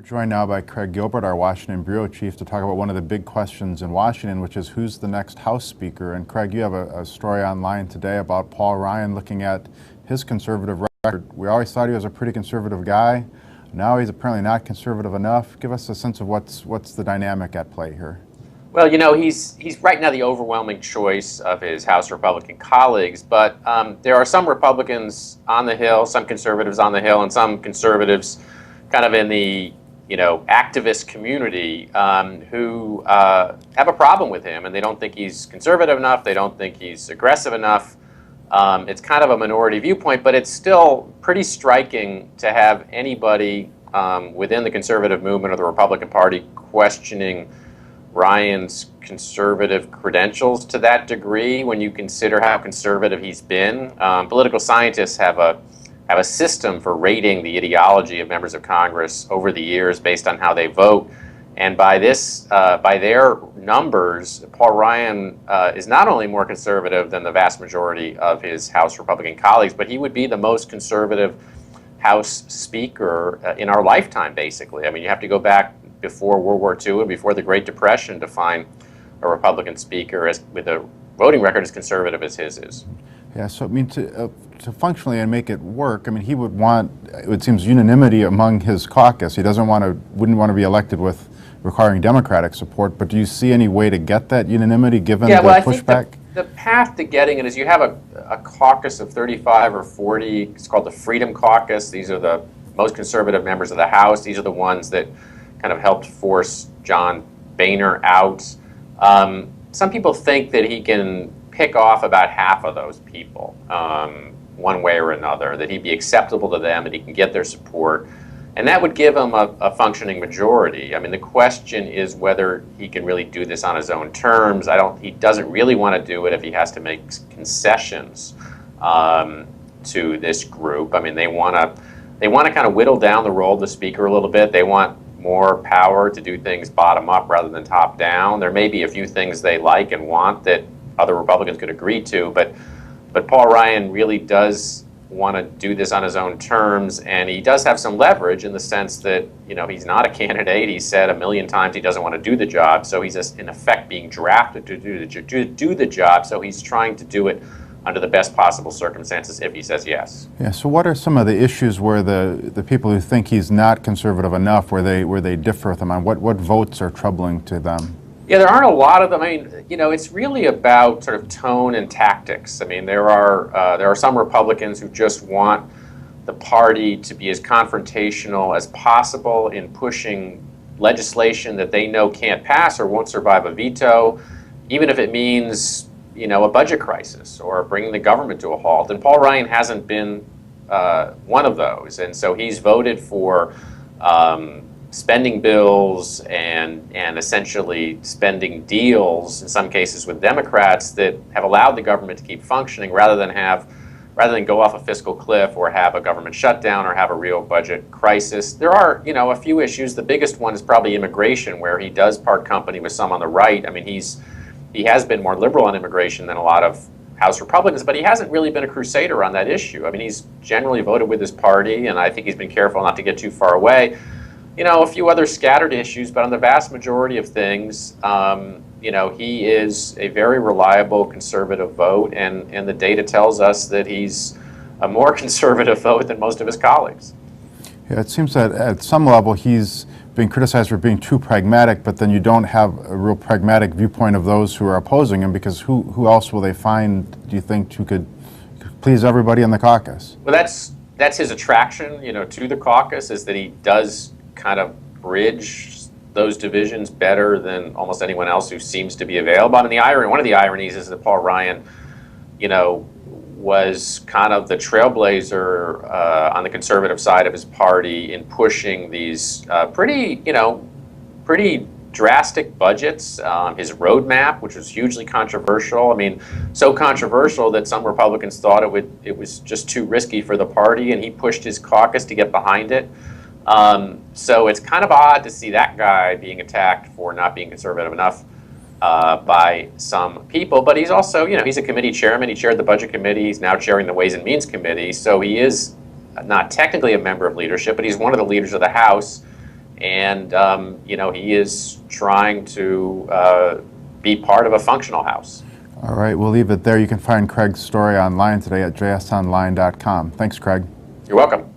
joined now by Craig Gilbert, our Washington bureau chief, to talk about one of the big questions in Washington, which is who's the next House Speaker. And Craig, you have a story online today about Paul Ryan looking at his conservative record. We always thought he was a pretty conservative guy. Now he's apparently not conservative enough. Give us a sense of what's the dynamic at play here. Well, you know, he's right now the overwhelming choice of his House Republican colleagues, but there are some Republicans on the Hill, some conservatives on the Hill, and some conservatives kind of in the, you know, activist community who have a problem with him, and they don't think he's conservative enough, they don't think he's aggressive enough. It's kind of a minority viewpoint, but it's still pretty striking to have anybody within the conservative movement or the Republican Party questioning Ryan's conservative credentials to that degree when you consider how conservative he's been. Political scientists have a system for rating the ideology of members of Congress over the years based on how they vote. And by their numbers, Paul Ryan is not only more conservative than the vast majority of his House Republican colleagues, but he would be the most conservative House Speaker in our lifetime, basically. I mean, you have to go back before World War II and before the Great Depression to find a Republican Speaker with a voting record as conservative as his is. Yeah, so I mean, to functionally and make it work, I mean, he would want, it seems, unanimity among his caucus. He wouldn't want to be elected with requiring Democratic support, but do you see any way to get that unanimity given the pushback? Think the path to getting it is you have a caucus of 35 or 40. It's called the Freedom Caucus. These are the most conservative members of the House. These are the ones that kind of helped force John Boehner out. Some people think that he can pick off about half of those people one way or another, that he'd be acceptable to them and he can get their support. And that would give him a functioning majority. I mean, the question is whether he can really do this on his own terms. He doesn't really want to do it if he has to make concessions to this group. I mean, they want to kind of whittle down the role of the speaker a little bit. They want more power to do things bottom up rather than top down. There may be a few things they like and want that other Republicans could agree to, but Paul Ryan really does want to do this on his own terms, and he does have some leverage in the sense that, you know, he's not a candidate. He said a million times he doesn't want to do the job, so he's just in effect being drafted to do the job, so he's trying to do it under the best possible circumstances if he says yes. Yeah, so what are some of the issues where the people who think he's not conservative enough, where they differ with him on? What votes are troubling to them? Yeah, there aren't a lot of them. I mean, you know, it's really about sort of tone and tactics. I mean, there are some Republicans who just want the party to be as confrontational as possible in pushing legislation that they know can't pass or won't survive a veto, even if it means, you know, a budget crisis or bringing the government to a halt. And Paul Ryan hasn't been one of those. And so he's voted for spending bills and essentially spending deals, in some cases with Democrats, that have allowed the government to keep functioning rather than go off a fiscal cliff or have a government shutdown or have a real budget crisis. There are, you know, a few issues. The biggest one is probably immigration, where he does part company with some on the right. I mean, he has been more liberal on immigration than a lot of House Republicans, but he hasn't really been a crusader on that issue. I mean, he's generally voted with his party, and I think he's been careful not to get too far away. You know, a few other scattered issues, but on the vast majority of things, you know, he is a very reliable conservative vote, and the data tells us that he's a more conservative vote than most of his colleagues. Yeah, it seems that at some level he's being criticized for being too pragmatic, but then you don't have a real pragmatic viewpoint of those who are opposing him, because who else will they find, do you think, who could please everybody in the caucus? Well, that's his attraction, you know, to the caucus, is that he does kind of bridge those divisions better than almost anyone else who seems to be available. I mean, one of the ironies is that Paul Ryan, you know, was kind of the trailblazer on the conservative side of his party in pushing these pretty drastic budgets. His roadmap, which was hugely controversial. I mean, so controversial that some Republicans thought it was just too risky for the party, and he pushed his caucus to get behind it. So it's kind of odd to see that guy being attacked for not being conservative enough by some people. But he's also, you know, he's a committee chairman. He chaired the Budget Committee. He's now chairing the Ways and Means Committee. So he is not technically a member of leadership, but he's one of the leaders of the House. And he is trying to be part of a functional House. All right, we'll leave it there. You can find Craig's story online today at jsonline.com. Thanks, Craig. You're welcome.